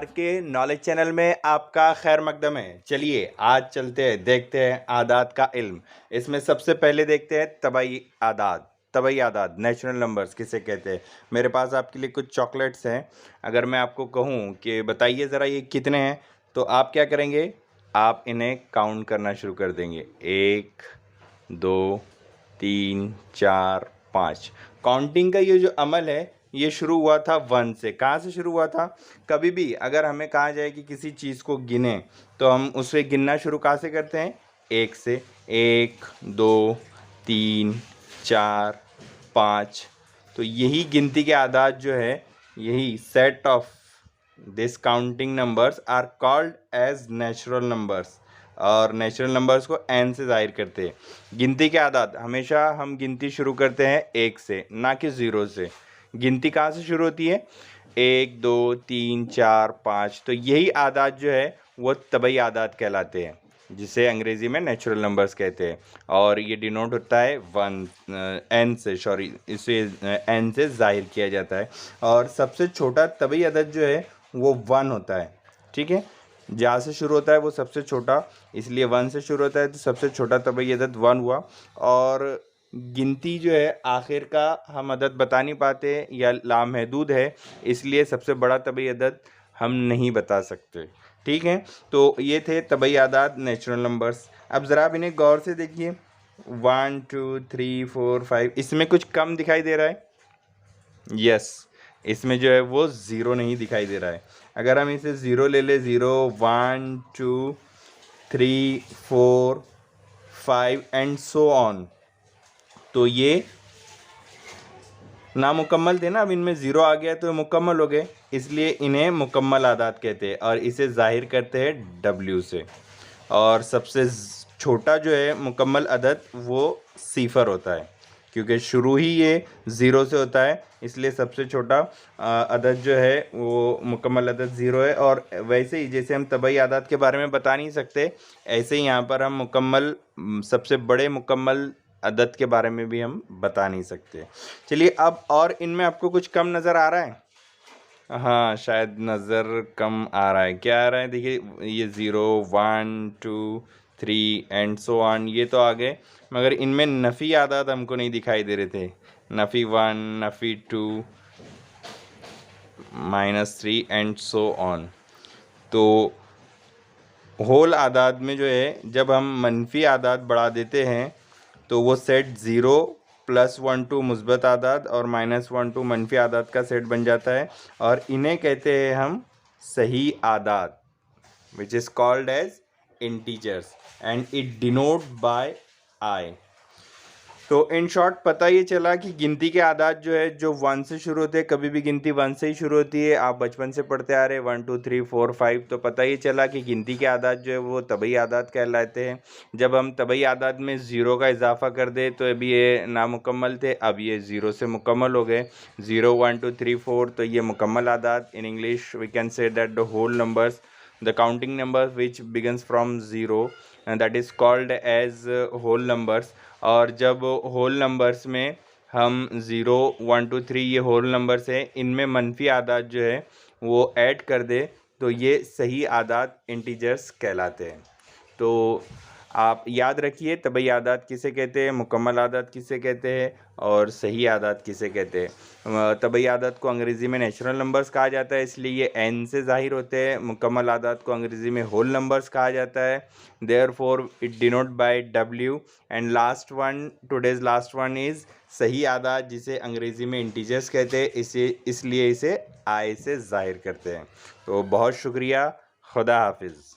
के knowledge channel में आपका खैर मकदम है। चलिए आज चलते हैं, देखते हैं आदाद का इल्म। इसमें सबसे पहले देखते हैं तबाई आदाद। तबाई आदाद नेचुरल नंबर्स किसे कहते हैं। मेरे पास आपके लिए कुछ चॉकलेट्स हैं। अगर मैं आपको कहूँ कि बताइए ज़रा ये कितने हैं, तो आप क्या करेंगे, आप इन्हें काउंट करना शुरू कर देंगे। 1 2 3 4 5। काउंटिंग का ये जो अमल है ये शुरू हुआ था 1 से। कहाँ से शुरू हुआ था? कभी भी अगर हमें कहा जाए कि किसी चीज़ को गिने तो हम उसे गिनना शुरू कहाँ से करते हैं? 1 से। 1 2 3 4 5। तो यही गिनती के आदाद जो है, यही set of this counting numbers are called as natural numbers. और नेचुरल नंबर्स को एन से जाहिर करते हैं। गिनती के आदाद हमेशा हम गिनती शुरू करते हैं 1 से, ना कि 0 से। गिनती कहाँ से शुरू होती है? 1 2 3 4 5। तो यही आदाद जो है वो तबई आदाद कहलाते हैं, जिसे अंग्रेज़ी में नेचुरल नंबर्स कहते हैं। और ये डिनोट होता है एन से, इसे एन से जाहिर किया जाता है। और सबसे छोटा तबई अदद जो है वो 1 होता है। ठीक है, जहाँ से शुरू होता है वो सबसे छोटा, इसलिए 1 से शुरू होता है, तो सबसे छोटा तबई अदद 1 हुआ। और गिनती जो है आखिर का हम अदद बता नहीं पाते या लामहदूद है, इसलिए सबसे बड़ा तबई अदद हम नहीं बता सकते। ठीक है, तो ये थे तबई आदाद नेचुरल नंबर्स। अब ज़रा आप इन्हें गौर से देखिए। 1 2 3 4 5। इसमें कुछ कम दिखाई दे रहा है? यस, इसमें जो है वो ज़ीरो नहीं दिखाई दे रहा है। अगर हम इसे ज़ीरो ले ले, 0 1 2 3 4 5 एंड सो ऑन, तो ये नामुकम्मल थे ना। अब इनमें ज़ीरो आ गया तो मुकम्मल हो गए, इसलिए इन्हें मुकम्मल आदाद कहते हैं। और इसे ज़ाहिर करते हैं W से। और सबसे छोटा जो है मुकम्मल अदद वो सिफर होता है, क्योंकि शुरू ही ये 0 से होता है, इसलिए सबसे छोटा अदद जो है वो मुकम्मल अदद 0 है। और वैसे ही जैसे हम तबई आदाद के बारे में बता नहीं सकते, ऐसे ही यहाँ पर हम मुकम्मल सबसे बड़े मुकम्मल अदद के बारे में भी हम बता नहीं सकते। चलिए अब, और इनमें आपको कुछ कम नज़र आ रहा है? हाँ, शायद नज़र कम आ रहा है। क्या आ रहा है? देखिए, ये 0 1 2 3 एंड सो ऑन, ये तो आ गए, मगर इनमें नफ़ी आदाद हमको नहीं दिखाई दे रहे थे। नफ़ी 1 नफ़ी 2 -3 एंड सो ऑन। तो होल आदाद में जो है, जब हम मनफी आदाद बढ़ा देते हैं तो वो सेट 0 +1 2 मुस्बत आदाद और -1 2 मनफी आदाद का सेट बन जाता है। और इन्हें कहते हैं हम सही आदाद, which is called as integers and it denote by I. तो इन शॉर्ट पता ये चला कि गिनती के आदाद जो है जो 1 से शुरू होते हैं, कभी भी गिनती 1 से ही शुरू होती है। आप बचपन से पढ़ते आ रहे 1 2 3 4 5। तो पता ये चला कि गिनती के आदाद जो है वो तबई आदाद कहलाते हैं। जब हम तबई आदाद में 0 का इजाफा कर दे तो अभी ये नामुकम्मल थे, अब ये 0 से मुकम्मल हो गए। 0 1 2 3 4, तो ये मुकम्मल आदाद। In English we can say that the whole numbers, the counting number which begins from 0, that is called as whole numbers. और जब होल नंबर्स में हम 0 1 2 3 ये होल नंबर्स हैं, इनमें मनफी आदाद जो है वो ऐड कर दे तो ये सही आदाद इंटीजर्स कहलाते हैं। तो आप याद रखिए, तबई आदाद किसे कहते हैं, मुकम्मल आदाद किसे कहते हैं, और सही आदाद किसे कहते हैं। तबई आदाद को अंग्रेज़ी में नेचुरल नंबर्स कहा जाता है, इसलिए ये एन से ज़ाहिर होते हैं। मुकम्मल आदाद को अंग्रेज़ी में होल नंबर्स कहा जाता है, therefore it denote by W। And last one, today's last one is सही आदाद, जिसे अंग्रेज़ी में इंटीजर्स कहते हैं, इसलिए इसे आई से ज़ाहिर करते हैं। तो बहुत शुक्रिया, खुदा हाफिज़।